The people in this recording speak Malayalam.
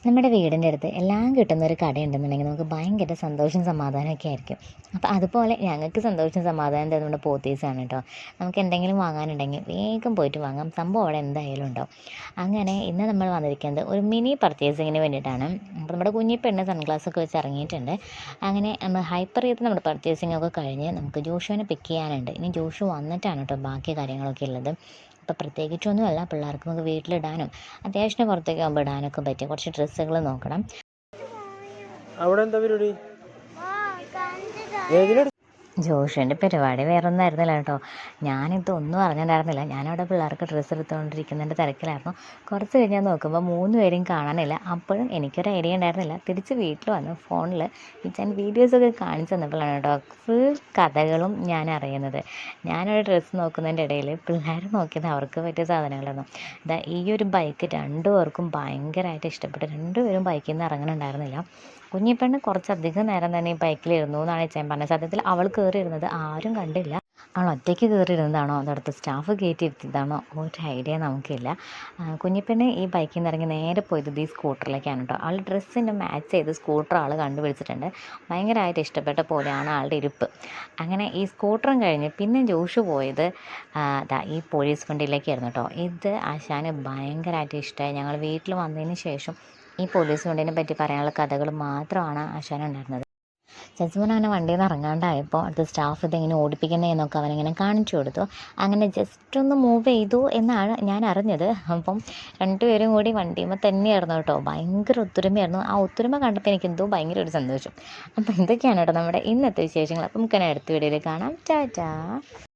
നമ്മുടെ വീടിൻ്റെ അടുത്ത് എല്ലാം കിട്ടുന്നൊരു കടയുണ്ടെന്നുണ്ടെങ്കിൽ നമുക്ക് ഭയങ്കര സന്തോഷം സമാധാനമൊക്കെ ആയിരിക്കും. അപ്പോൾ അതുപോലെ ഞങ്ങൾക്ക് സന്തോഷം സമാധാനം തരുന്നത് പോത്തീസാണ് കേട്ടോ. നമുക്ക് എന്തെങ്കിലും വാങ്ങാനുണ്ടെങ്കിൽ വേഗം പോയിട്ട് വാങ്ങാം, സംഭവം അവിടെ എന്തായാലും ഉണ്ടാവും. അങ്ങനെ ഇന്ന് നമ്മൾ വന്നിരിക്കുന്നത് ഒരു മിനി പർച്ചേസിങ്ങിന് വേണ്ടിയിട്ടാണ്. അപ്പോൾ നമ്മുടെ കുഞ്ഞി പെണ്ണ് സൺഗ്ലാസ്സൊക്കെ വെച്ച് ഇറങ്ങിയിട്ടുണ്ട്. അങ്ങനെ നമ്മൾ ഹൈപ്പർ ചെയ്ത് നമ്മുടെ പർച്ചേസിംഗ് ഒക്കെ കഴിഞ്ഞ് നമുക്ക് ജോഷുവിനെ പിക്ക് ചെയ്യാനുണ്ട്. ഇനി ജോഷു വന്നിട്ടാണ് കേട്ടോ ബാക്കി കാര്യങ്ങളൊക്കെ ഉള്ളത്. അപ്പോൾ പ്രത്യേകിച്ചൊന്നുമല്ല, പിള്ളേർക്ക് നമുക്ക് വീട്ടിലിടാനും അത്യാവശ്യം പുറത്തേക്ക് പോകുമ്പോൾ ഇടാനൊക്കെ പറ്റിയ കുറച്ച് ഡ്രസ്സുകൾ നോക്കണം. അവിടെ എന്താ പരിപാടി? ജോഷുവിൻ്റെ പരിപാടി വേറെ ഒന്നായിരുന്നില്ല കേട്ടോ. ഞാനിതൊന്നും അറിഞ്ഞിട്ടുണ്ടായിരുന്നില്ല. ഞാനവിടെ പിള്ളേർക്ക് ഡ്രസ്സ് എടുത്തുകൊണ്ടിരിക്കുന്നതിൻ്റെ തിരക്കിലായിരുന്നു. കുറച്ച് കഴിഞ്ഞാൽ നോക്കുമ്പോൾ 3 പേരെയും കാണാനില്ല. അപ്പോഴും എനിക്കൊരു ഐഡിയ ഉണ്ടായിരുന്നില്ല. തിരിച്ച് വീട്ടിൽ വന്ന് ഫോണിൽ ഞാൻ വീഡിയോസൊക്കെ കാണിച്ചു തന്നപ്പോഴാണ് കേട്ടോ ഫുൾ കഥകളും ഞാൻ അറിയുന്നത്. ഞാനൊരു ഡ്രസ്സ് നോക്കുന്നതിൻ്റെ ഇടയിൽ പിള്ളേർ നോക്കിയത് അവർക്ക് പറ്റിയ സാധനങ്ങളായിരുന്നു. ഇതാ ഈ ഒരു ബൈക്ക് 2 പേർക്കും ഭയങ്കരമായിട്ട് ഇഷ്ടപ്പെട്ടു. 2 പേരും ബൈക്കിൽ നിന്ന് ഇറങ്ങുന്നുണ്ടായിരുന്നില്ല. കുഞ്ഞിപ്പെണ്ണ് കുറച്ചധികം നേരം തന്നെ ഈ ബൈക്കിലിരുന്നു എന്നാണ് ഞാൻ പറഞ്ഞത്. സത്യത്തിൽ അവൾ കയറിയിരുന്നത് ആരും കണ്ടില്ല. അവൾ ഒറ്റയ്ക്ക് കയറിയിരുന്നതാണോ അതടുത്ത് സ്റ്റാഫ് കയറ്റിയിരുത്തിയതാണോ ഒരു ഐഡിയ നമുക്കില്ല. കുഞ്ഞിപ്പെണ്ണ് ഈ ബൈക്കിൽ നിന്ന് ഇറങ്ങി നേരെ പോയത് ഈ സ്കൂട്ടറിലേക്കാണ് കേട്ടോ. ആൾ ഡ്രസ്സിന് മാച്ച് ചെയ്ത് സ്കൂട്ടർ ആൾ കണ്ടുപിടിച്ചിട്ടുണ്ട്. ഭയങ്കരമായിട്ട് ഇഷ്ടപ്പെട്ട പോലെയാണ് ആളുടെ ഇരിപ്പ്. അങ്ങനെ ഈ സ്കൂട്ടറും കഴിഞ്ഞ് പിന്നെ ജോഷു പോയത് ഈ പോലീസ് വണ്ടിയിലേക്കായിരുന്നു കേട്ടോ. ഇത് ആശാന് ഭയങ്കരമായിട്ട് ഇഷ്ടമായി. ഞങ്ങൾ വീട്ടിൽ വന്നതിന് ശേഷം ഈ പോലീസ് വണ്ടീനെ പറ്റി പറയാനുള്ള കഥകൾ മാത്രമാണ് ആശാനുണ്ടായിരുന്നത്. ചേച്ചിമോൻ അങ്ങനെ വണ്ടിയിൽ നിന്ന് ഇറങ്ങാണ്ടായപ്പോൾ അടുത്ത സ്റ്റാഫ് ഇതെങ്ങനെ ഓടിപ്പിക്കുന്നതെന്നൊക്കെ അവനിങ്ങനെ കാണിച്ചു കൊടുത്തു. അങ്ങനെ ജസ്റ്റ് ഒന്ന് മൂവ് ചെയ്തു എന്നാണ് ഞാൻ അറിഞ്ഞത്. അപ്പം 2 പേരും കൂടി വണ്ടിയുമ്പോൾ തന്നെയായിരുന്നു കേട്ടോ. ഭയങ്കര ഒത്തൊരുമയായിരുന്നു. ആ ഒത്തൊരുമ കണ്ടപ്പോൾ എനിക്ക് എന്തോ ഭയങ്കര ഒരു സന്തോഷം. അപ്പോൾ ഇതൊക്കെയാണ് കേട്ടോ നമ്മുടെ ഇന്നത്തെ വിശേഷങ്ങൾ. അപ്പം നമുക്ക് അടുത്ത വീഡിയോയിൽ കാണാം. ടാറ്റാ.